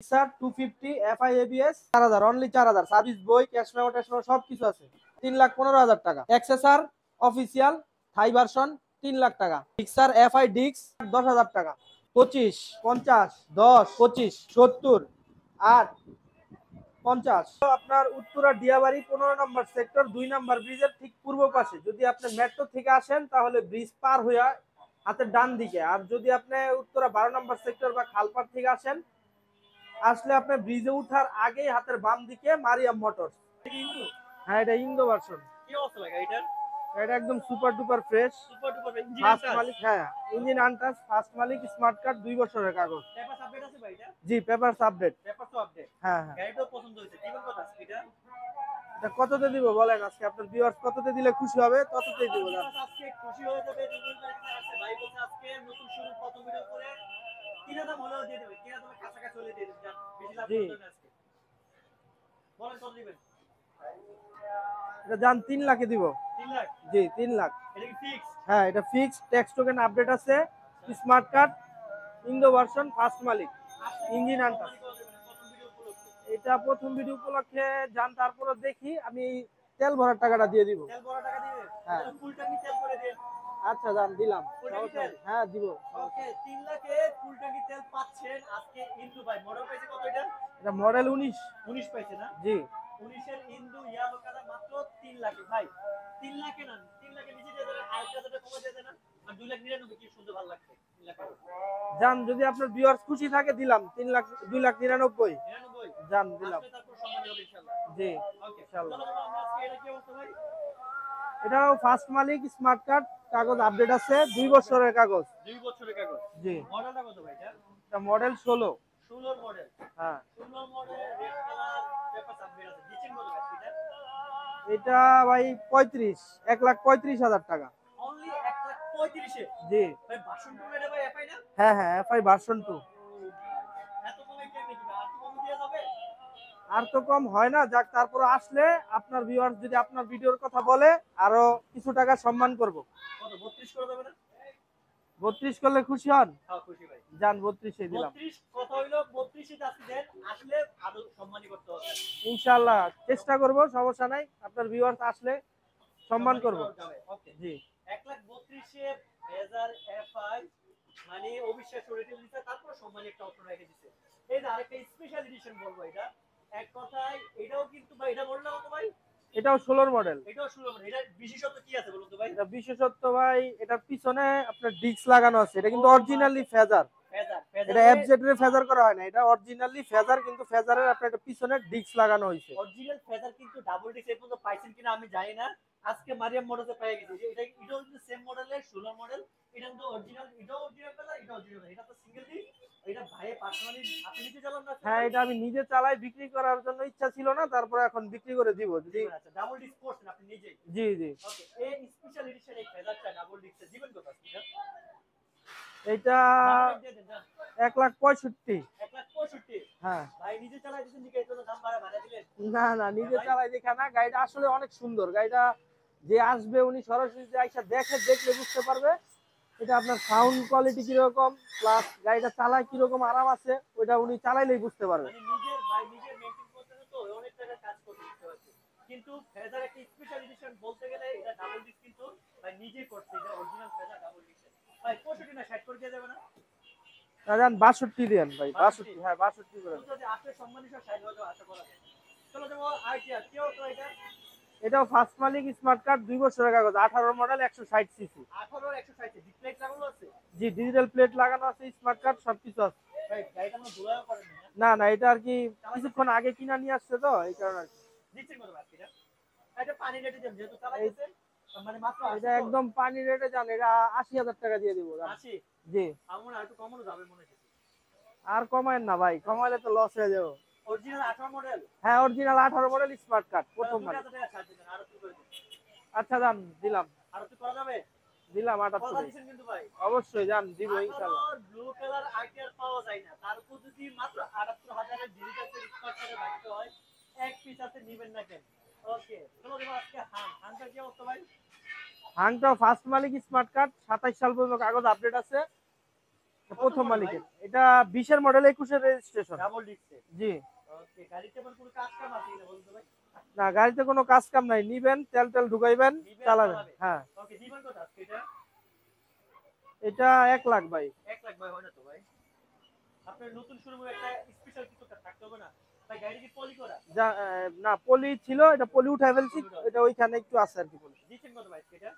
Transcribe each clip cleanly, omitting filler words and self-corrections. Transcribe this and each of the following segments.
Sir 250 FI ABS 4000 only 4000 service বই cash memo ট্যাশ memo সবকিছু আছে 3,15,000 টাকা এক্সেসর অফিসিয়াল থাই ভার্সন 3 লাখ টাকা ডিক্সার এফআই ডিক্স 10,000 টাকা 25 50 10 25 70 8 50 আপনার উত্তরা ডিয়াবাড়ি 15 নম্বর সেক্টর 2 নম্বর ব্রিজের ঠিক পূর্ব পাশে যদি আপনি মেট্রো থেকে আসেন তাহলে ব্রিজ পার হইয়া হাতের ডান দিকে আর যদি আপনি উত্তরা 12 নম্বর সেক্টর বা খালপাড় থেকে আসেন আসলে আপনি ব্রিজে ওঠার আগেই হাতের বাম দিকে মারিয়াম মোটরস। হ্যাঁ এটা ইন্দো ভার্সন। কি অবস্থা ভাই গাড়িটার? এটা একদম super duper fresh. Super duper engine first untouch. মালিক, হ্যাঁ ইঞ্জিন আনটাচ, ফার্স্ট মালিক, স্মার্ট কার্ড, 2 বছরের কাগজ। পেপারস আপডেট আছে ভাই এটা? জি পেপারস আপডেট। Papers update. হ্যাঁ হ্যাঁ। গাড়িটাও পছন্দ হয়েছে। দিবেন কত আজকে এটা? এটা কততে দিব বলেন, আজকে আপনার ভিউয়ার্স কততে দিলে খুশি হবে তততেই দিব। আজকে খুশি হয়ে যাবে। রিভিউ ভাই আছে ভাই বলছে আজকে নতুন শুরু প্রথম ভিডিও করে কিনা দাম হলেও দিয়ে দেবে। কিনা দামে কাছাকাছি চলে দিয়ে দেবে। বেশি লাভ করবেন আজকে। বলেন কত দিবেন? এটা জান 3 লাখে দিব। 3 লাখ? জি 3 লাখ। এটা কি ফিক্স? হ্যাঁ এটা ফিক্স, ট্যাক্স টোকেন আপডেট আছে, smart card, Indo version, first মালিক, ইঞ্জিন আনটাচ। এটা প্রথম ভিডিও উপলক্ষে জান, তারপরে দেখি আমি তেল ভরার টাকাটা দিয়ে দিব। তেল ভরা টাকা দিবে? হ্যাঁ ফুল ট্যাঙ্কি তেল করে দেন। আচ্ছা জান দিলাম। হ্যাঁ দিব। ওকে 3 লাখে ফুল ট্যাঙ্কি তেল পাচ্ছেন আজকে ইন্দু ভাই। মডেল পাইছে কত এটা? এটা মডেল 19। 19 পাইছে না? জি 19 এর ইন্দু ইয়েলো কালার মাত্র 3 লাখে ভাই। 3 লাখে না, 3 লাখে নিচে দিয়ে দেন, আর 1000 টাকা কমে দিয়ে দেন। আর 2 লাখ 99 কি শুনতে ভালো লাগছে 3 লাখ। জান যদি আপনার ভিউয়ার্স খুশি থাকে দিলাম 3 লাখ 2 লাখ 99। 99 জান দিলাম। আসলে তারপর সম্মান হবে ইনশাআল্লাহ। জি ওকে ইনশাআল্লাহ। চলো আমরা আজকে এটা কি অবস্থা ভাই? এটাও ফার্স্ট মালিক, স্মার্ট কার্ড, কাগজ আপডেট আছে, 2 বছরের কাগজ। 2 বছরের কাগজ। জি মডেলটা কত ভাই এটা? এটা মডেল 16। 16 মডেল। হ্যাঁ 16 model red colour paper submit আছে। দিচ্ছেন কত ভাই এটা? এটা ভাই 35 1,35,000 টাকা। অনলি 1,35,000 এ। জি ভাই ভার্সন 2 এটা ভাই এফআই না? হ্যাঁ হ্যাঁ এফআই ভার্সন 2। এত কমে কেমনে দিবে? আর কি কম দেয়া যাবে? আর তো কম হয় না, যাক তারপর আসলে আপনার ভিউয়ার্স যদি আপনার ভিডিওর কথা বলে আরো কিছু টাকা সম্মান করব। কত 32 করে দেবে না? 32 করলে খুশি হন? হ্যাঁ খুশি ভাই। জান 32 এ দিলাম। 32 কথা হইলো 32 এ যাচ্ছে দেন, আসলে আরো সম্মানই করতে হবে। ইনশাআল্লাহ চেষ্টা করব, সমস্যা নাই, আপনার ভিউয়ার্স আসলে সম্মান করব। ওকে জি 1,32,000 এ ফেজার এফআই মানে অবিশ্বাস্য রেটে দিতে, তারপর সম্মানী একটা অপশন রেখে দিতে। এই যে আরেকটা স্পেশাল এডিশন বলবো এটা, এক কথায় এটাও কিন্তু ভাই এটা মডেল কত ভাই? এটাও 16 মডেল। এটাও 16 মডেল। এটা বিশেষত্ব কি আছে বলুন তো ভাই? এটা বিশেষত্ব ভাই এটার পিছনে আপনার ডিস্ক লাগানো আছে, এটা কিন্তু অরিজিনালি ফেজার। ফেজার এটা এফজেড এর ফেজার করা হয় না, এটা অরিজিনালি ফেজার, কিন্তু ফেজারের আপনার একটা পিছনে ডিস্ক লাগানো হয়েছে। অরিজিনাল ফেজার কিন্তু ডাবল ডিস্ক এই পর্যন্ত পাইছেন কিনা আমি জানি না। আজকে মারিয়াম মডেলে পেয়ে গেছি। এটা এটাও কিন্তু সেম মডেলের 16 মডেল। এটা কিন্তু অরিজিনাল, এটাও অরিজিনাল ফেজার, এটা অরিজিনাল। এটা তো সিঙ্গেল ডিস্ক। এটা ভাই পার্সোনালি আপনি নিতে চালান না? হ্যাঁ এটা আমি নিজে চালাই, বিক্রি করার জন্য ইচ্ছা ছিল না, তারপরে এখন বিক্রি করে দিব। জি আচ্ছা ডাবল ডিস্ক করছেন আপনি নিজেই? জি জি। ওকে এই স্পেশাল এডিশন এই ফেজারটা ডাবল ডিস্ক দিবেন কত আজকে? এটা 1,65,000। 1,65,000 হ্যাঁ ভাই নিজে চালাই দিতেন নাকি এত দাম বাড়া দিলেন? না না নিজে চালাই দেখা না, গাড়িটা আসলে অনেক সুন্দর। গাড়িটা যে আসবে উনি সরাসরি যে আইসা দেখলে বুঝতে পারবে এটা আপনার সাউন্ড কোয়ালিটি কিরকম, প্লাস গাড়িটা চালায় কিরকম আরাম আছে, ওইটা উনি চালাইলেই বুঝতে পারবে। মানে নিজের ভাই নিজের মেইনটেইন করতে তো অনেক টাকা কাজ করতে হচ্ছে। কিন্তু ফেজার একটা স্পেশাল এডিশন বলতে গেলে এটা ডাবল ডিস্ক কিন্তু ভাই নিজেই করছে। এটা অরিজিনাল ফেজার ডাবল ডিস্ক। ভাই 65 না 60 করে দিয়ে যাবে না? জান 62 দেন ভাই, 62। হ্যাঁ 62 করে দেন। যদি আসলে সম্মানিত 60 হবে আশা করা যায়। চলো যাবো আইটিআর কি হতো এটা? এটাও ফার্স্ট মালিক, স্মার্ট কার্ড, 2 বছরের কাগজ, 18 মডেল, 160 সিসি। 18 160 ডিসপ্লে লাগানো আছে? জি ডিজিটাল প্লেট লাগানো আছে, স্মার্ট কার্ড সবকিছু আছে। ভাই গাড়িটা আমরা ধুলাও করেন না না এটা আর কি কিছুক্ষণ আগে কিনা নিয়ে আসছে তো এই কারণে আর কি। দিচ্ছেন কত বাকি এটা? এটা পানি রেটে দেন যেহেতু চালাইছে মানে মাত্র এটা একদম পানি রেটে জান, এটা 80,000 টাকা দিয়ে দিব। 80 জি আমার একটু কমানো যাবে মনে হচ্ছে। আর কমায়েন না ভাই, কমাইলে তো লস হয়ে যাবে। Original 18 model? হ্যাঁ অরিজিনাল 18 মডেল স্মার্ট কার্ড প্রথম মালিক। আরো কি করে আচ্ছা জান দিলাম। আরো কি করা যাবে? দিলাম কথা 78। দিবেন কিন্তু ভাই। অবশ্যই জান দিব ইনশাআল্লাহ। ব্লু কালার আইটিআর পাওয়া যায় না, তার উপর যদি মাত্র 78,000 এর ডিজিটাল স্মার্ট কার্ডে রাখতে হয়, এক পিস আছে নিবেন না কেন? ওকে চলো দেবো আজকে হানটা কি অবস্থা ভাই? হাংটাও ফার্স্ট মালিক, স্মার্ট কার্ড, 27 সাল পর্যন্ত কাগজ আপডেট আছে। প্রথম মালিকের। এটা 20 এর মডেল, 21 এর রেজিস্ট্রেশন। Double disc. জি। ওকে, গাড়িতে কোনো কাজ কাম আছে কিনা বলুন তো ভাই? না, গাড়িতে কোনো কাজ কাম নাই, নিবেন তেল তেল ঢুকাইবেন, চালাবেন। হ্যাঁ। ওকে, দিবেন কত আজকে এটা? এটা 1 লাখ ভাই। 1 লাখ ভাই হয় না তো ভাই। আপনার নতুন শুরু করে একটা স্পেশাল কিছু একটা থাকতে হবে না? ভাই গাড়ি কি পলি করা? না, পলি ছিল, এটা পলি উঠাই ফেলছি, এটা ওইখানে একটু আছে আর কি পলি। দিচ্ছেন কত ভাই এটা?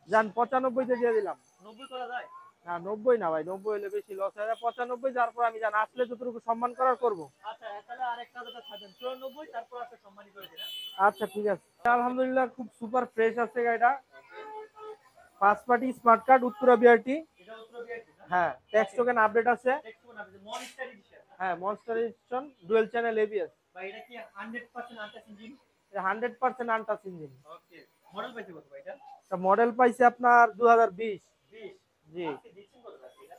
জান 95 তে দিয়ে দিলাম। 90 করা যায়? না 90 না ভাই, 90 হলে বেশি লস হয়। 95 যার পর আমি জান আসলে যতটুকু সম্মান করার করব। আচ্ছা, তাহলে আরেকটা যেটা থাকবেন 94, তারপর আপনি সম্মানী করে দিন। আচ্ছা ঠিক আছে। আলহামদুলিল্লাহ খুব সুপার ফ্রেশ আছে গাড়িটা। First party smart card, Uttara BRT. এটা উত্তর বিআরটি না? হ্যাঁ, ট্যাক্স টোকেন আপডেট আছে। দেখতে কোন আপনি মনিস্টার এডিশন? হ্যাঁ, monster edition, dual channel ABS. ভাই এটা কি 100% আনটাচ ইঞ্জিন? এটা 100% আনটাচ ইঞ্জিন। ওকে, মডেল পাইছে কত ভাই এটা? এটা মডেল পাইছে আপনার 2020। 20। জি। আজকে দিচ্ছেন কত ভাই এটা?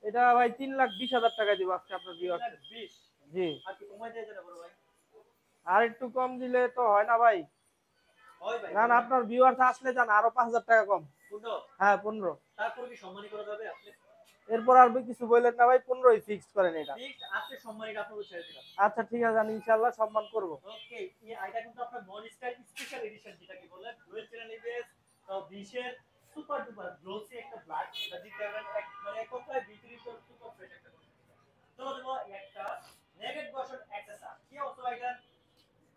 এটা ভাই 3,20,000 টাকা দিব আজকে আপনার ভিউয়ার। 20। জি। আর কি কমাই দেয় না বড় ভাই? আর একটু কম দিলে তো হয় না ভাই। হয় ভাই। না না, আপনার ভিউয়ার্স আসলে জান আরো 5,000 টাকা কম। 15। হ্যাঁ 15। তারপর কি সম্মানী করা যাবে আপনি? এরপর আর কিছু বললেন না ভাই, 15ই ফিক্স করেন এটা। ফিক্সড আপনি সম্মানীটা আপনাকে ছেড়ে দিলাম। আচ্ছা ঠিক আছে, আমি ইনশাআল্লাহ সম্মান করব। ওকে, এটা কিন্তু আপনার মনিস্টার স্পেশাল এডিশন, যেটা কি বলে ডুয়াল চ্যানেল এবিএস, তো 20 এর সুপার ডুপার গ্লোসি একটা ব্ল্যাক, এটা দিতে পারবেন মানে কোথায় ভিতরে তো সুপার ফ্রেশ একটা কন্ডিশন। তো দেবো একটা নেগেট ভার্সন এক্সএসআর, কি অবস্থা এটা?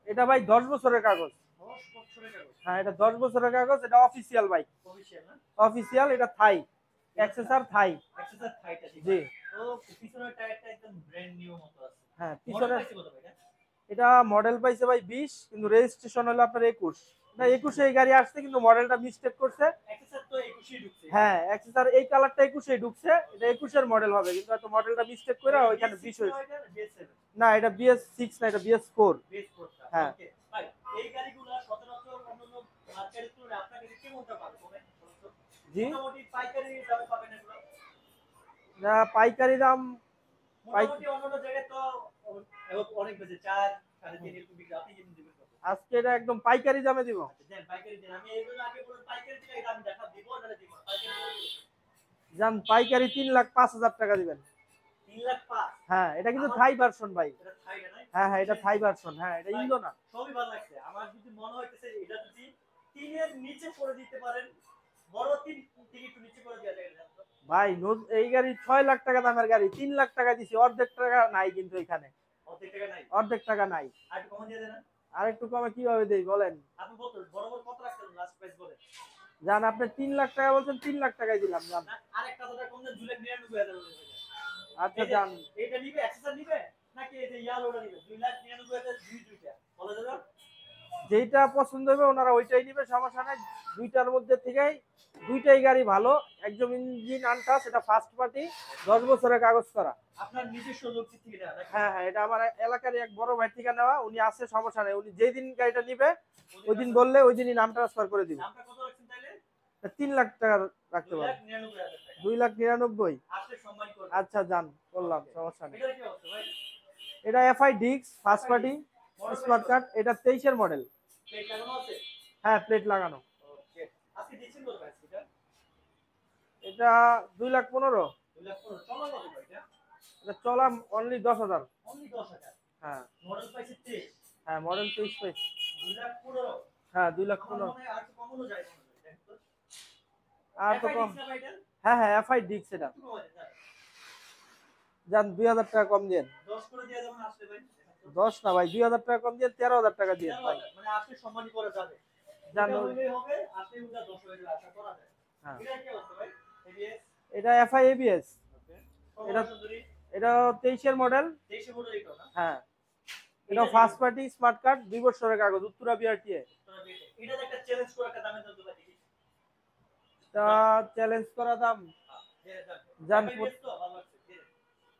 এটা ভাই 10 বছরের কাগজ। 10 বছরের কাগজ? হ্যাঁ, এটা 10 বছরের কাগজ, এটা অফিসিয়াল বাইক। অফিশিয়াল না? অফিসিয়াল, এটা থাই এক্সেসর থাই। এক্সএসআর থাইটা ঠিক জি। আছে। তো পিছনের টায়ারটা একদম ব্র্যান্ড নিউ মতো আছে। হ্যাঁ, মডেল পিছনে পাইছে কত ভাই এটা? এটা মডেল পাইছে ভাই 20, কিন্তু রেজিস্ট্রেশন হলো আপনার 21। না 21 এই গাড়ি আসছে, কিন্তু মডেলটা মিস্টেক করছে। এক্সএসআর তো 21 এ ঢুকছে। হ্যাঁ, এক্সেসর এই কালারটা 21 এ ঢুকছে, এটা 21 এর মডেল হবে, কিন্তু হয়তো মডেলটা মিস্টেক করে ওইখানে 20 হয়েছে। না, এটা BS6 না, এটা BS4। হ্যাঁ। ওকে ভাই, এই গাড়িগুলো সচরাচর অন্যান্য মার্কেটের তুলনায় আপনার কাছে কেমনটা পাবেন? জি। মোটামুটি পাইকারি দামে পাবেন এগুলো? না, পাইকারি দাম মোটামুটি অন্যান্য জায়গায় তো অনেক বেশি 4 3.5 এরকম বিক্রি, আপনি কিনে দিবেন কত? আজকে এটা একদম পাইকারি দামে দিব। দেন পাইকারি দেন, আমি এগুলো আগে বলুন পাইকারি দিলে এই দাম দেখা দিব না দিব না? পাইকারি জান পাইকারি 3,05,000 টাকা দিবেন। 3 লাখ 5? হ্যাঁ, এটা কিন্তু থাই ভার্সন ভাই। এটা থাইটা নাই? হ্যাঁ হ্যাঁ, এটা থাই ভার্সন। হ্যাঁ, এটা ইন্দো না। সবই ভালো লাগছে। আমার যদি মনে হইতেছে এটা যদি 3 এর নিচে করে দিতে পারেন, বড় 3 থেকে একটু নিচে করে দেওয়া যায় না? ভাই এই গাড়ি 6 লাখ টাকা দামের গাড়ি, 3 লাখ টাকা দিছি, অর্ধেক টাকা নাই কিন্তু এখানে। অর্ধেক টাকা নাই? অর্ধেক টাকা নাই। আর একটু কম দিয়ে দেন না? আর একটু কমে কিভাবে দেই বলেন? আপনি বলতে বরাবর কত রাখছেন লাস্ট প্রাইস বলেন? জান আপনি 3 লাখ টাকা বলছেন, 3 লাখ টাকাই দিলাম জান। না, আরেকটা টাকা কম দেন, 2,99,000 হয়ে যাবে। আচ্ছা জান। এটা নিবে এক্সেসর নিবে নাকি এই যে ইয়ালোটা নিবে? 2,99,000 দুইটা বলে দেন। যেইটা পছন্দ হবে ওনারা ওইটাই নিবে, সমস্যা নাই। দুইটার মধ্যে থেকেই দুইটাই গাড়ি ভালো, একদম ইঞ্জিন আনটাচ, এটা ফার্স্ট পার্টি, 10 বছরের কাগজ করা। আপনার নিজস্ব লোক থেকে নেওয়া নাকি? হ্যাঁ হ্যাঁ, এটা আমার এলাকার এক বড় ভাই থেকে নেওয়া, উনি আছে, সমস্যা নেই। উনি যেই দিন গাড়িটা নিবে ওই দিন বললে ওই দিনই নাম ট্রান্সফার করে দিব। নামটা কত রাখছেন তাইলে? 3 লাখ টাকা রাখতে পারেন। 2,99,000 টাকা। 2,99,000। আপনি সম্মান করবেন। আচ্ছা জান, বললাম সমস্যা নেই। এটা কি অবস্থা ভাই? এটা এফআই ডিক্স ফার্স্ট পার্টি স্মার্ট কার্ড, এটা 23 এর মডেল। প্লেট লাগানো আছে? হ্যাঁ, প্লেট লাগানো। ওকে, আজকে দিচ্ছেন কত ভাই এটা? এটা 2,15,000। 2,15,000 চলা কত ভাই এটা? এটা চলা অনলি 10,000। অনলি 10,000? হ্যাঁ মডেল পাইছে 23? হ্যাঁ, মডেল 23 পাইছি। 2,15,000? হ্যাঁ, আমার 2,15,000। মনে হয় আর একটু কমানো যায় মনে হয়, দেখেন তো। আর তো কম। হ্যাঁ হ্যাঁ, এফআই ডিক্স এটা। একটু কমাই দেন, জান 2,000 টাকা কম দেন। 10 করে দেয়া যাবে না আসলে ভাই? 10 না ভাই, 2,000 টাকা কম দেন, 13,000 টাকা দিয়ে ভাই। মানে আপনি সম্মানী করা যাবে। জানো। এটা হইলেই হবে, আপনি উল্টা 10 হয়ে যাবে, আশা করা যায়। হ্যাঁ, এটা কি অবস্থা ভাই? এবিএস? এটা এফআই এবিএস। ওকে। এটা সুন্দরী এটা 23 এর মডেল। 23 মডেল এটা না? হ্যাঁ, এটা ফার্স্ট পার্টি স্মার্ট কার্ড, 2 বছরের কাগজ, উত্তরা বিআরটি। এটা একটা চ্যালেঞ্জ করে একটা দামে দাম দেখি। তা চ্যালেঞ্জ করা দাম জান জান, এবিএস তো ভালো লাগছে।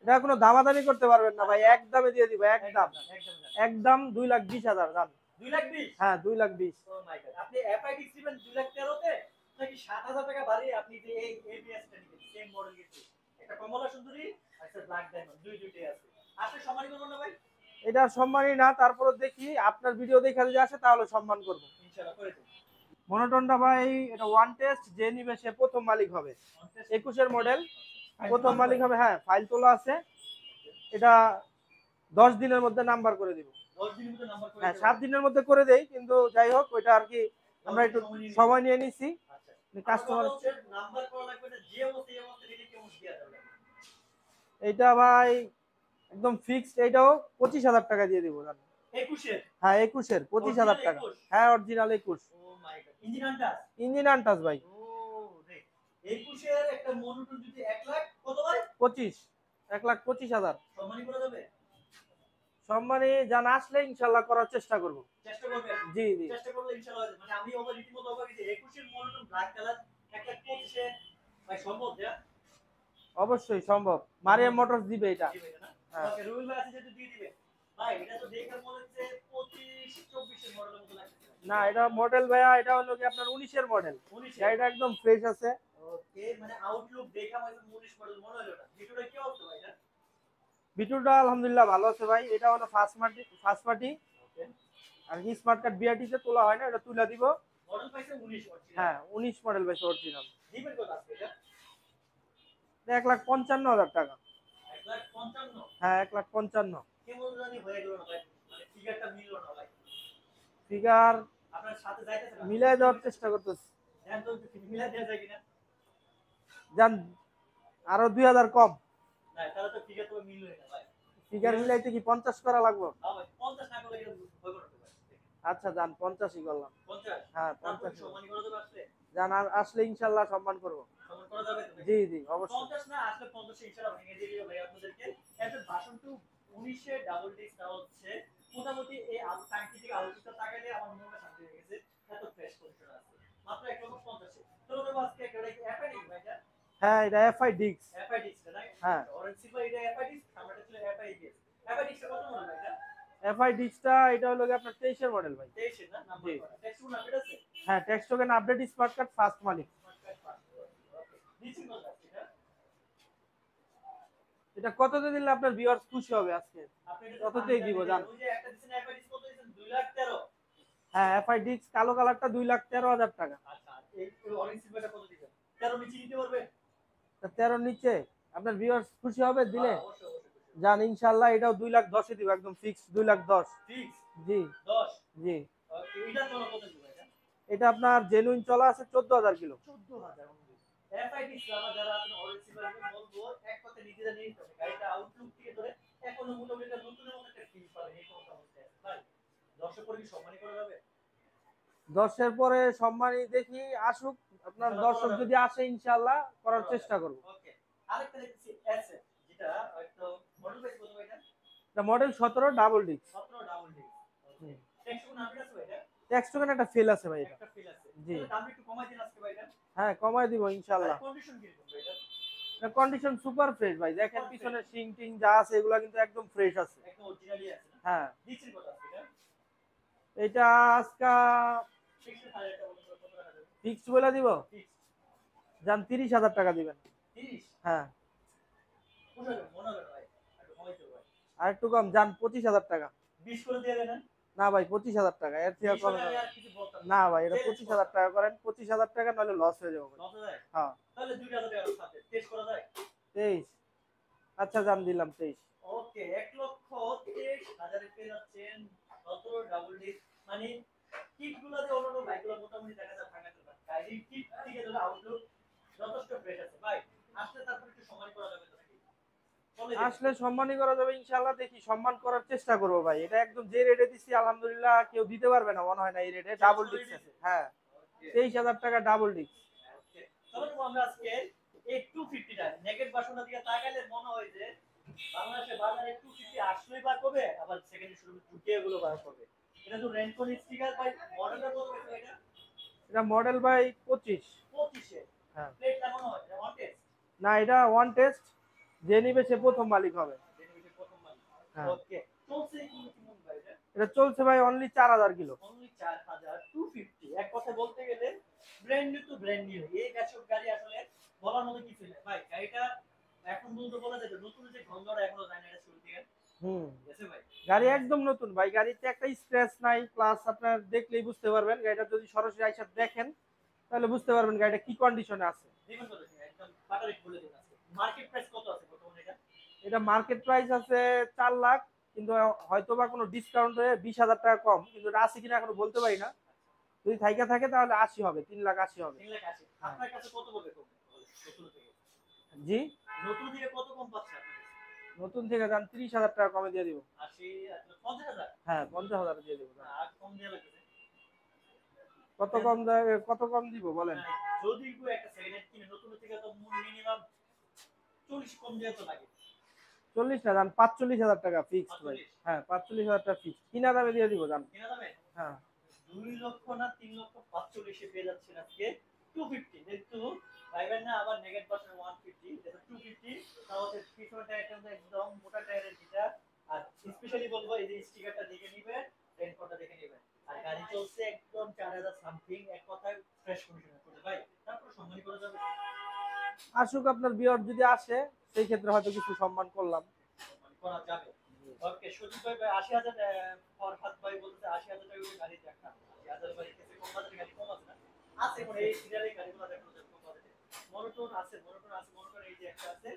এটা কোনো দামাদামি করতে পারবেন না ভাই, এক দামে দিয়ে দিব, একদম। একদম 2,20,000 দাম। 2,20,000? হ্যাঁ, 2,20,000। ও মাই গড, আপনি এফআইডি দিবেন 2,13,000 তে নাকি 7,000 টাকা বাড়িয়ে আপনি যে এই এবিএস টা নিবেন সেম মডেল কিন্তু একটা কমলা সুন্দরী আর একটা ব্ল্যাক ডায়মন্ড দুইটাই আছে। আপনি সম্মানী করবেন না ভাই? এটা সম্মানই না, তারপরে দেখি আপনার ভিডিও দেখে যদি আসে তাহলে সম্মান করব। ইনশাআল্লাহ করে দেব। মনোটনটা ভাই এটা ওয়ান টেস্ট, যে নিবে সে প্রথম মালিক হবে। 21-এর মডেল, প্রথম মালিক হবে। হ্যাঁ, ফাইল তোলা আছে। এটা 10 দিনের মধ্যে নাম্বার করে দিব। 10 দিনের মধ্যে নাম্বার করে হ্যাঁ, দেবেন? 7 দিনের মধ্যে করে দেই, কিন্তু যাই হোক ওইটা আর কি 10 আমরা দিন একটু সময় নিয়ে নিবেন। সময় নিয়ে নিছি। আচ্ছা। আমার কথা কাস্টমার হচ্ছে নাম্বার করা লাগবে না, যে অবস্থায় এই অবস্থায় এটা কেমন দেয়া যাবে? এইটা ভাই একদম ফিক্সড, এইটাও 25,000 টাকা দিয়ে দিব জান। 21 এর হ্যাঁ, 21-এর 25,000 অরিজিনাল টাকা। 21। হ্যাঁ, অরিজিনাল 21। ও মাই গড, ইঞ্জিন আনটাস। ইঞ্জিন আনটাচ ভাই। ও রে, 21 এর একটা মনোটন যদি 1 লাখ কত ভাই? 25, 1,25,000। সম্মানী করা যাবে? সম্মানে জান আসলে ইনশাল্লাহ করার চেষ্টা করব। চেষ্টা করবেন? জি জি, চেষ্টা করলে ইনশাআল্লাহ হবে। মানে আমি ওভার রীতিমতো অবাক হইছি, 21 এর মনোটন ব্ল্যাক কালার 1 লাখ 25 এ ভাই সম্ভব যা? অবশ্যই সম্ভব। মারিয়াম মোটরস দিবে এটা। দিবে না? হ্যাঁ। ওকে, রুবেল ভাই আছে যেহেতু দিয়ে দিবে। ভাই এটা তো দেখে মনে হচ্ছে 25 24 এর মডেলের মতো লাগতেছে। না, এটা মডেল ভাইয়া, এটা হলো কি আপনার 19-এর মডেল। 19 এর। গাড়িটা একদম ফ্রেশ আছে। ওকে, মানে আউটলুক দেখা মানে 19 মডেল মনে হলো না। ভিতরে কি অবস্থা ভাই এটা? ভিতরটা আলহামদুলিল্লাহ ভালো আছে ভাই। এটা হলো ফার্স্ট পার্টি। ওকে। আর কি স্মার্ট কার্ড বিআরটি তে তোলা হয় না, এটা তুলে দিব। মডেল পাইছে 19 অরিজিনাল। হ্যাঁ, 19 মডেল ভাই, অরিজিনাল। দিবেন কত আজকে এটা? 1,55,000 টাকা। 1 লাখ 55। হ্যাঁ, 1,55,000। কেমন জানি হয়ে গেল না ভাই, মানে ফিগারটা মিললো না ভাই। ফিগার আপনার সাথে যাইতেছে না? মিলাই দেওয়ার চেষ্টা করতেছি। দেন তো মিলাই দেওয়া যায় কিনা? জান আরো 2,000 কম। না, তাহলে তো ফিগার তো মিললোই না ভাই। ফিগার মিলাইতে কি 50 করা লাগবে? হ্যাঁ ভাই, 50 না করলে কিন্তু ভয় করতে ভাই। আচ্ছা জান, 50ই করলাম। 50? হ্যাঁ, তারপর 50। সম্মানী করা যাবে আসলে? জান আসলে ইনশাল্লাহ সম্মান করব। সম্মান করা যাবে তো? জি জি, অবশ্যই। 50 না আসলে 50 এ ইনশাআল্লাহ ভেঙে দিয়ে দিবে ভাই আপনাদেরকে। এত ভাষণ টু 19 এর ডাবল ডিস্কটা হচ্ছে মোটামুটি এই টাঙ্কি থেকে আলোচিত তাকাইলে আমার মনে শান্তি হয়ে গেছে। এত ফ্রেশ কন্ডিশন আছে। মাত্র 1,50,000 এ। তো ওটা আজকে একটা এফআই ডিস্ক ভাই এটা? হ্যাঁ, এটা এফআই ডিক্স। এফআই ডিস্ক না? হ্যাঁ, অরেঞ্জ সিলভার এটা এফআই ডিস্ক, আমারটা ছিল এফআই ডিস্ক। এফআই ডিস্কটা কত মডেল ভাই এটা? এফআই ডিক্সটা এটা হলো কি আপনার 23-এর মডেল ভাই। 23 এর না নাম্বার জি। করা। টেক্সট কোন আপডেট আছে? হ্যাঁ, tax token update, smart card, first মালিক। ওকে। নিচে কত আছে এটা? এটা কততে দিলে আপনার ভিউয়ার্স খুশি হবে আজকে? আপনি এটা কততেই দিব জান। ওই যে একটা দিছেন এফআই ডিস্ক কত দিছেন? 2 লাখ 13। হ্যাঁ, এফআই ডিক্স কালো কালারটা 2,13,000 টাকা। আচ্ছা, এই অরেঞ্জ সিলভারটা কত দিবেন? 13 নিচে দিতে পারবেন? তা 13 নিচে আপনার ভিউয়ার্স খুশি হবে দিলে? হ্যাঁ, অবশ্যই অবশ্যই। জান ইনশাআল্লাহ এটাও 2,10,000 দিব, একদম ফিক্স 2,10,000। ফিক্স জি 10। জি। ওকে, এটা চলো কত দিবেন এটা? এটা আপনার জেনুইন চলা আছে 14,000 কিলো। 14,000 অনলি। এফআইডি সারা যারা আপনি অরেঞ্জ সিলভার বলবো এক কথা নিজেরা নিয়ে নিতে হবে। গাড়িটা আউটলুক থেকে ধরে এখনো মোটামুটি একটা নতুনের মতো একটা ফিল পাবেন এই কথা বলতে। ভাই, দর্শক করে কি সম্মানী করা যাবে? 10-এর পরে সম্মানী দেখি আসুক, আপনার দর্শক যদি আসে ইনশাআল্লাহ করার চেষ্টা করব। ওকে। আরেকটা দেখছি এসএফ, যেটা হয়তো মডেল বেস কত ভাই এটা? এটা মডেল 17 ডাবল ডিক্স। 17 ডাবল ডি। ওকে। টেক্সট কোন আপডেট আছে ভাই এটা? ট্যাক্স টোকেন একটা ফেল আছে ভাই এটা। একটা ফিল আছে। জি। তাহলে দাম একটু কমাই দিন আজকে ভাই এটা। হ্যাঁ, কমায় দিব ইনশাআল্লাহ। কন্ডিশন কি রকম ভাই এটা? এটা কন্ডিশন সুপার ফ্রেশ ভাই, দেখেন Super পিছনে সিং টিং যা আছে এগুলা কিন্তু একদম ফ্রেশ আছে। একদম অরিজিনালি আছে না? হ্যাঁ, দিচ্ছেন কত আছে এটা? এটা আজকা ফিক্সড হাজার টাকা বলুন কত টাকা দেবেন? ফিক্সড বলে দিব। ফিক্সড জান 30,000 টাকা দিবেন। 30। হ্যাঁ, কোথায় মনে হলো না ভাই? একটু কমাইতে ভাই। আর একটু কম, জান 25,000 টাকা। 20 করে দিয়ে দেন। না ভাই, 25,000 টাকা, এর থেকে 20 কম হলে আমি হবে আর কিছু বলতাম না ভাই। এটা চেঞ্জ 25,000 টাকা করেন, 25,000 টাকা নলে লস হয়ে যাবে ভাই। লস হয়ে যায়? হ্যাঁ, তাহলে 2000 টাকা সাথে টেস্ট করা যায়? 23। আচ্ছা জান, দিলাম 23। ওকে, 1,23,000 এ পেয়ে যাচ্ছেন 17 ডাবল ডিস্ক। মানে কিটগুলোতে অন্যান্য বাইকগুলো মোটামুটি দেখা যায় ভাঙা চলে। গাড়ির কিট থেকে ধরে আউটলুক যথেষ্ট ফ্রেশ আছে ভাই। আসলে তারপর একটু সময় করা যাবে তো নাকি? চলে যাবে। আসলে সম্মানই করা যাবে ইনশাআল্লাহ, দেখি সম্মান করার চেষ্টা করব ভাই। এটা একদম যে রেটে দিচ্ছি আলহামদুলিল্লাহ কেউ দিতে পারবে না মনে হয় না এই রেটে। ডাবল ডিক্স আছে। হ্যাঁ, 23,000 টাকা ডাবল ডিক্স। ওকে। তাহলে তো আমরা আজকে এই 250 টা নেগেট বাসনটা দিকে তাকাইলে মনে হয় যে বাংলাদেশে বাজারে 250 আসলেই বা কবে আবার সেকেন্ড শুরু ঢুকে এগুলো বার করবে। এটা তো রেনকন স্টিকার ভাই, মডেলটা কত হয়েছে এটা? এটা মডেল ভাই 25। 25 এ। হ্যাঁ, প্লেট লাগানো হয় ওয়ান টেস্ট। না এটা ওয়ান টেস্ট, যে নিবে সে প্রথম মালিক হবে। ডেলিভারি প্রথম মাল। হ্যাঁ, ওকে। চলছে কি কেমন ভাই এটা? এটা চলছে ভাই অনলি 4,000 কিলো। অনলি 4,250। এক কথা বলতে গেলে brand new two brand new. এই গাছের গাড়ি আসলে বলার মতো কিছু নেই ভাই। গাড়িটা এখন পর্যন্ত বলা যায় যে নতুন যে গন্ধটা এখনো যায় না এটা শুরু থেকে। হুম, গেছে ভাই। গাড়ি একদম নতুন ভাই, গাড়িতে একটা স্ক্র্যাচ নাই, প্লাস আপনার দেখলেই বুঝতে পারবেন, গাড়িটা যদি সরাসরি আইসা দেখেন তাহলে বুঝতে পারবেন গাড়িটা কি কন্ডিশনে আছে। দেখুন কত একদম পাটারিট বলে দিন আছে। মার্কেট প্রাইস কত আছে বর্তমানে এটা? এটা মার্কেট প্রাইস আছে 4 লাখ, কিন্তু হয়তো বা কোনো ডিসকাউন্ট হয়ে 20,000 টাকা কম, কিন্তু এটা আছে কিনা এখনো বলতে পারি না। যদি থাইকা থাকে তাহলে 80 হবে, 3,80,000 হবে। 3,80,000 হ্যাঁ। আপনার কাছে কত বলবে কম? নতুন থেকে জি, নতুন থেকে কত কম পাচ্ছেন আপনার কাছে? নতুন থেকে যান 30,000 টাকা কমে দিয়ে দিব। 80 50,000 হ্যাঁ, 50,000 দিয়ে দিব। আর কম দেয়া লাগবে। কত কম দিব বলেন? যদি কেউ একটা সেকেন্ড হ্যান্ড কিনে নতুন থেকে তো মিনিমাম 40 কম দেয়া তো লাগে। 40 না, যান 45,000 টাকা ফিক্সড ভাই। 45 হ্যাঁ, 45,000 টাকা ফিক্সড, কিনা দামে দিয়ে দিব যান। কিনা দামে হ্যাঁ, 2 লক্ষ না 3 লক্ষ 45 এ পেয়ে যাচ্ছেন আজকে 250 যেহেতু ভাইবেন না আবার নেগেট পার্সেন্ট 150 এটা 250 তাহলে পিছনটা একদম মোটা টায়ারের যেটা আর স্পেশালি বলবো এই যে স্টিকারটা দেখে নিবেন রেনকোটটা দেখে নিবেন আর গাড়ি চলছে একদম 4000 সামথিং এক কথায় ফ্রেশ কন্ডিশনে চলে ভাই তারপর সম্মানী করা যাবে আসুক আপনার বিয়ার যদি আসে সেই ক্ষেত্রে হয়তো কিছু সম্মান করলাম। সম্মানী করা যাবে ওকে সুজিত ভাই 80,000 ফরহাদ ভাই বলতে 80,000 টাকা করে গাড়ি দেখা 80,000 ভাই কিছু কম বাজেটের গাড়ি কম আছে না আছে কোন এই সিরিয়ালের গাড়িগুলো দেখানো যাবে কম বাজেটে মনোটন আছে মনোটন এই যে একটা আছে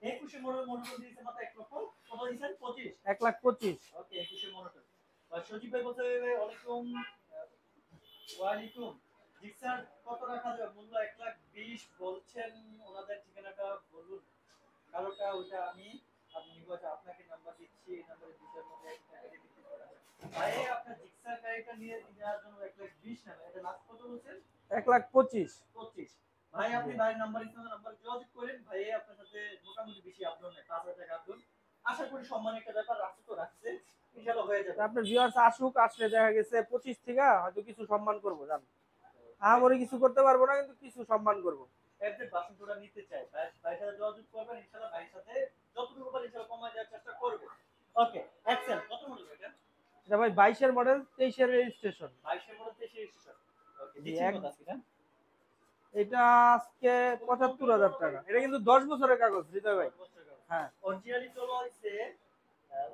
21 মনোটন দিয়েছে মাত্র 1 লক্ষ কত দিয়েছেন 25 1,25,000। ওকে 21 মনোটন আর সজীব ভাই বলতে ওয়ালাইকুম ওয়ালাইকুম জি স্যার কত রাখা যাবে মূল্য 1,20,000 বলছেন ওনাদের ঠিকানাটা বলুন কালোটা ওইটা আমি আপনি বলছেন আপনাকে নাম্বার দিচ্ছি এই নাম্বারে দুইটার মধ্যে একটা গাড়ি বিক্রি করা যায় ভাই আপনার জিক্সার গাড়িটা নিয়ে নেওয়ার জন্য 1,20,000 না এটা লাস্ট কত বলছেন 1,25,000। 25 ভাই আপনি ভাইয়ের নাম্বার ইসলামের নাম্বার যোগাযোগ করেন ভাই আপনার সাথে মোটামুটি বেশি আপলোড নেই 5,000 টাকা আপলোড আশা করি সম্মানের একটা ব্যাপার রাখছে তো রাখছে ইনশাআল্লাহ হয়ে যাবে আপনার ভিউয়ার্স আসুক, আসলে দেখা গেছে 25 থেকে হয়তো কিছু সম্মান করবো জান। আমারই কিছু করতে পারবো না, কিন্তু কিছু সম্মান করবো। এফজেড বাসনটা নিতে চাই ভাইয়ের সাথে যোগাযোগ করবেন ইনশাআল্লাহ ভাইয়ের সাথে যতটুকু পারি ইনশাআল্লাহ কমায় দেওয়ার চেষ্টা করব ওকে এক্সেল কত মডেল এটা এটা ভাই 22-এর মডেল, 23-এর রেজিস্ট্রেশন। 22 এর মডেল 23 রেজিস্ট্রেশন ওকে জি, দিচ্ছি কত আছে না এটা আজকে 75,000 টাকা। এটা কিন্তু 10 বছরের কাগজ হৃদয় ভাই। হ্যাঁ, অরিজিনালি চলো হইছে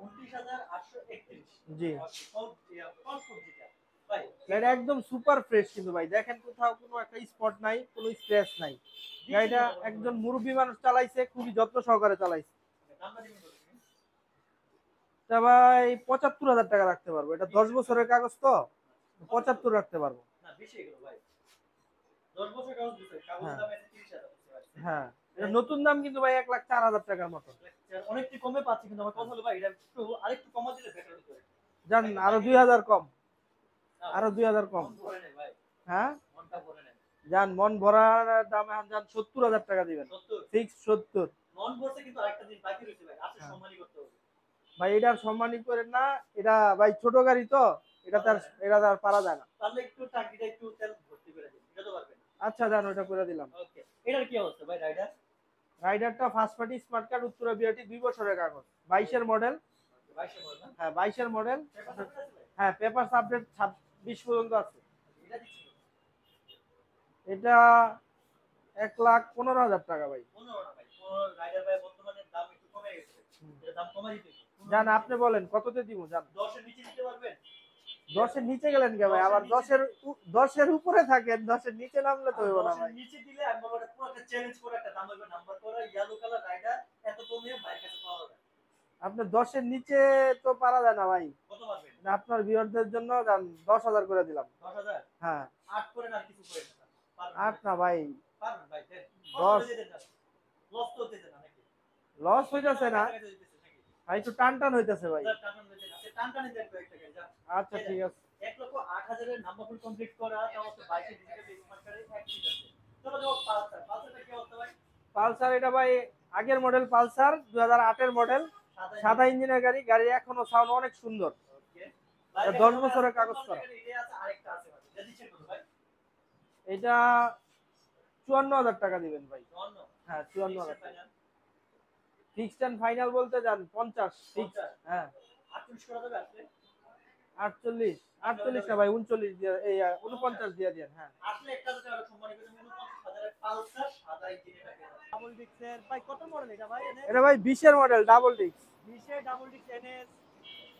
29,831 জি, ফল সবজিটা ভাই গাড়িটা একদম সুপার ফ্রেশ কিন্তু ভাই, দেখেন কোথাও কোনো একটা স্পট নাই, কোনো স্ক্র্যাচ নাই। গাড়িটা একজন মুরব্বী মানুষ চালাইছে, খুবই যত্ন সহকারে চালাইছে। নাম্বার দিবেন কত তা ভাই 75,000 টাকা রাখতে পারবো, এটা 10 বছরের কাগজ তো 75 রাখতে পারবো। না বেশি এগুলো ভাই 10 বছর কাগজ দিছে কাগজের হ্যাঁ, দাম আছে 30,000 বুঝতে পারছেন হ্যাঁ, এটা নতুন দাম কিন্তু ভাই 1,04,000 টাকার মতো। অনেকটি কমে পাচ্ছি কিন্তু আমার কথা হলো ভাই এটা একটু আরেকটু কমা দিলে বেটার হতো জান আরো 2,000 কম, আরো 2,000 কম। মন ভরে নেই ভাই হ্যাঁ, মনটা ভরে নেই জান মন ভরার দাম এখন জান 70,000 টাকা দিবেন, 70 ফিক্স 70। মন ভরছে কিন্তু আরেকটা দিন বাকি রয়েছে ভাই আছে হ্যাঁ। সম্মানই করতে হবে ভাই এটার সম্মানই করেন না, এটা ভাই ছোট গাড়ি তো, এটা তার পারা যায় না। তাহলে একটু টাঙ্কিটা একটু তেল ভর্তি করে দিন এটা তো পারবেন আচ্ছা জান, ওটা করে দিলাম। ওকে এটার কি অবস্থা ভাই রাইডার রাইডারটা first party smart card, Uttara BRT, 2 বছরের কাগজ, 22-এর মডেল। 22 এর মডেল না হ্যাঁ, 22-এর মডেল। পেপার আছে ভাই হ্যাঁ, পেপারস আপডেট 26 পর্যন্ত আছে। এটা দিচ্ছি এটা 1,15,000 টাকা ভাই। 15 না ভাই রাইডার ভাই বর্তমানে দাম একটু কমে গেছে এটা দাম কমাই দিতে জান আপনি বলেন কততে দিব জান? 10 এর নিচে দিতে পারবেন 10-এর নিচে গেলেন কে ভাই? আবার 10-এর উপরে থাকেন, 10-এর নিচে নামলে তো হইব না 10 এর ভাই। নিচে দিলে আমি বলবো এটা পুরো একটা চ্যালেঞ্জ করে একটা দাম হবে নাম্বার করা ইয়েলো কালার রাইডার এত কমে ভাই কাছে পাওয়া যাবে আপনার 10-এর নিচে তো পারা যায় না ভাই। কত পারবেন না, আপনার ভিউয়ারদের জন্য জান 10,000 করে দিলাম। 10,000 হ্যাঁ, 8 করে আর কিছু করে না পারবেন 8 না ভাই, পারবেন ভাই দেন 10। লস তো হতে না নাকি লস হইতাছে না ভাই, একটু টান টান হইতাছে ভাই। টান টান দেন কয়েকটা গাড়ি যা আচ্ছা ঠিক আছে। 1,08,000 এর নাম্বার ফুল কমপ্লিট করা তাও হচ্ছে 22 এর ডিজিটাল স্মার্ট কার্ডে এক ঠিক আছে চলো যাও পালসারটা কি অবস্থা ভাই পালসার এটা ভাই আগের মডেল, পালসার 2008-এর মডেল, সাদা ইঞ্জিনের গাড়ি, গাড়ি এখনো সাউন্ড অনেক সুন্দর। ওকে 10 বছরের কাগজ করা। এটা আছে আরেকটা আছে ভাই এটা দিচ্ছেন কত ভাই এটা 54,000 টাকা দিবেন ভাই। 54 হ্যাঁ, 54,000 টাকা ফিক্সড এন্ড ফাইনাল বলতে যান 50 ফিক্স। হ্যাঁ, 48 করা যাবে আসলে 48 48 না ভাই, 39 দিয়ে, এই 49 দিয়ে দেন। হ্যাঁ, আসলে একটা যেটা আরো সম্মানিত 49,000 এর পালসার সাদা ইঞ্জিনের ডাবল ডিক্সের ভাই কত মডেল এটা ভাই এটা ভাই 20-এর মডেল, ডাবল ডিস্ক। 20 এর ডাবল ডিক্স এনএস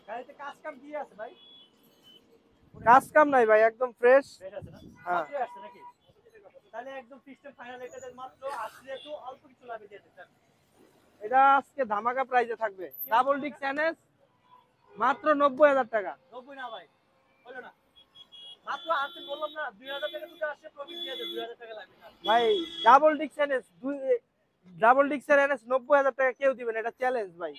গাড়িতে কাজ কাম দিয়ে আছে ভাই? কাজ কাম নাই ভাই, একদম ফ্রেশ। ফ্রেশ আছে না? হ্যাঁ মাত্রই আসছে নাকি? তাহলে একদম ফিক্সড ফাইনাল এটা দেন মাত্র আসলে তো অল্প কিছু লাভে দিয়ে দেন। এটা আজকে ধামাকা প্রাইজে থাকবে, ডাবল ডিক্স এনএস মাত্র 90,000 টাকা। 90 না ভাই, হলো না। মাত্র আসছে বললাম না 2000 টাকা দুটো আসছে প্রফিট দিয়ে দেন 2000 টাকা লাগবে না। ভাই ডাবল ডিক্স এনএস ডাবল ডিক্সের এনএস 90,000 টাকা কেউ দিবেন, এটা চ্যালেঞ্জ ভাই।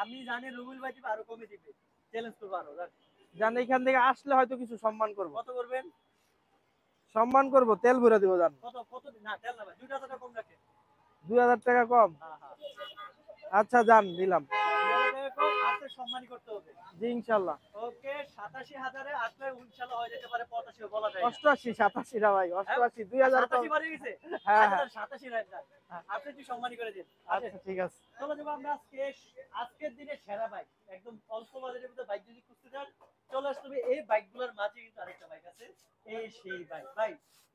আমি জানি রুবেল ভাই দিবে আরো কমে দিবে। চ্যালেঞ্জ করব আরো জান। জান এখান থেকে আসলে হয়তো কিছু সম্মান করব, কত করবেন? সম্মান করব, তেল ভরে দিব জান। কত কত না তেল না ভাই 2000 টাকা কম রাখেন। 2,000 টাকা কম? হ্যাঁ হ্যাঁ। আচ্ছা জান, দিলাম। 2000 টাকা কম আসলে সম্মানই করতে হবে। জি ইনশাল্লাহ। ওকে 87,000 এ আসলে ইনশাআল্লাহ হয়ে যেতে পারে 85 বলা যায় না। 88 87 না ভাই, 88 2000 কম। 87 বাড়ে গেছে। হ্যাঁ আচ্ছা হ্যাঁ 87 রাখ না। আপনি একটু সম্মানী করে দিন। আচ্ছা ঠিক আছে। চলো যাবো আমরা আজকের দিনে সেরা বাইক একদম অল্প বাজেটের মধ্যে বাইক যদি খুঁজতে চান চলে আসতে হবে এই বাইকগুলোর মাঝে কিন্তু আরেকটা বাইক আছে এই সেই বাইক ভাই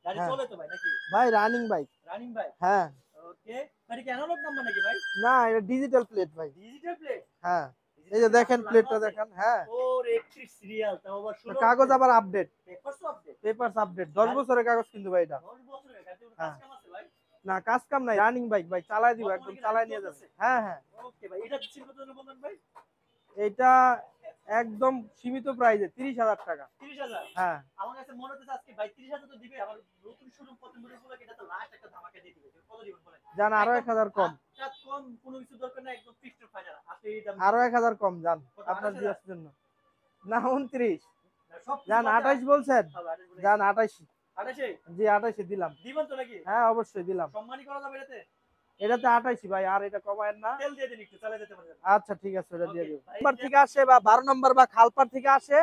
গাড়ি হ্যাঁ। চলে তো ভাই নাকি ভাই রানিং বাইক। রানিং বাইক হ্যাঁ। ওকে মানে কি অ্যানালগ নাম্বার নাকি ভাই না এটা ডিজিটাল প্লেট ভাই। ডিজিটাল প্লেট হ্যাঁ এই যে দেখেন প্লেটটা দেখেন। হ্যাঁ ওর 31 সিরিয়াল তাও আবার 16 কাগজ আবার update, papers update papers update, 10 বছরের কাগজ কিন্তু ভাই এটা। 10 বছরের গাড়ি কাজ হ্যাঁ কাম আছে ভাই না কাজ কাম নাই, রানিং বাইক ভাই, চালায় দিব, একদম চালায় নিয়ে যাবে। হ্যাঁ হ্যাঁ ওকে ভাই এটা ছিল কত বললেন ভাই এটা একদম সীমিত প্রাইসে 30,000 টাকা। 30,000 হ্যাঁ আমার কাছে মনে হচ্ছে আজকে ভাই 30,000 তো দিবে আবার নতুন শোরুম প্রথম ভিডিও গুলো এটা তো লাস্ট একটা ধামাকা দিয়ে দিবে কত দিবেন বলেন জান আরো 1,000 কম, কম কোনো কিছু দরকার না একদম ফিক্সড ফাইনাল আপনি এই দাম আরো 1,000 কম জান আপনার 28,000? বিয়ার জন্য। না 29 সব জান 28 বলছেন, জান 28 28 জি 28 দিলাম। দিবেন তো নাকি হ্যাঁ অবশ্যই দিলাম। সম্মানী করা যাবে এটাতে এটাতে 28 ভাই, আর এটা কমায়েন না। তেল দিয়ে দিন একটু চালা যেতে পারবেন আচ্ছা ঠিক আছে, ওটা দিয়ে Okay, দিব। ভাই, নাম্বার থেকে আসে বা 12 নম্বর বা খালপার থেকে আসে,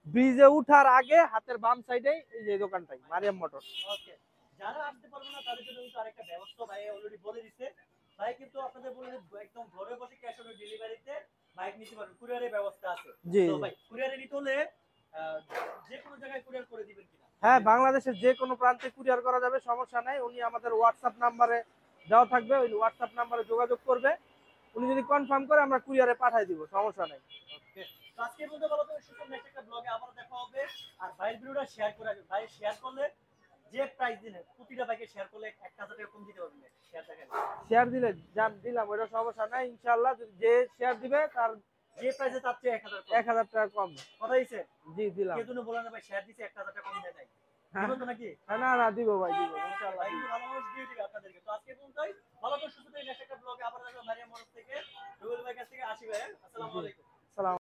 ব্রিজে উঠার আগে হাতের বাম সাইডে এই যে দোকানটাই মারিয়াম মোটর। ওকে যারা আসতে পারবে না তাদের জন্য কিন্তু আরেকটা ব্যবস্থা ভাই অলরেডি বলে দিচ্ছে ভাই কিন্তু আপনাদের বলে যে একদম ঘরে বসে ক্যাশ অন ডেলিভারিতে বাইক নিতে পারবেন কুরিয়ারের ব্যবস্থা আছে জি তো ভাই কুরিয়ারে নিতে হলে যে কোনো জায়গায় কুরিয়ার করে দিবেন কিনা হ্যাঁ বাংলাদেশের যে কোনো প্রান্তে কুরিয়ার করা যাবে, সমস্যা নাই। উনি আমাদের হোয়াটসঅ্যাপ নাম্বারে দেওয়া থাকবে, ওই হোয়াটসঅ্যাপ নাম্বারে যোগাযোগ করবে। উনি যদি কনফার্ম করে আমরা কুরিয়ারে পাঠিয়ে দিব, সমস্যা নাই। ওকে তো আজকে বলতে বলো তো সুন্দর নেক্সট একটা ব্লগে আবার দেখা হবে আর ভাইয়ের ভিডিওটা শেয়ার করে রাখবেন ভাই শেয়ার করলে যে প্রাইস দিনে প্রতিটা বাইকে শেয়ার করলে 1000 টাকা কম দিতে পারবেন শেয়ার দেখেন শেয়ার দিলে জান দিলাম, ওইটা সমস্যা নাই ইনশাআল্লাহ। যে শেয়ার দিবে তার যে প্রাইসে চাচ্ছে 1000 কম 1,000 টাকা কম। কথা দিছে জি দিলাম। কেউ তুমি বলে না ভাই শেয়ার দিছে 1000 টাকা কম দেয় নাই হ্যাঁ দিবেন তো নাকি না না দিব ভাই, দিব ইনশাআল্লাহ ভাই দিব। কিন্তু ভালো মানুষ দিয়ে দিবে আপনাদেরকে তো আজকে পর্যন্তই ভালো করে সুস্থ থেকে নেক্সট একটা ব্লগে আবার দেখা মারিয়াম মোড় থেকে রুবেল ভাই কাছ থেকে আসি ভাই আসসালামু জি আলাইকুম সালাম।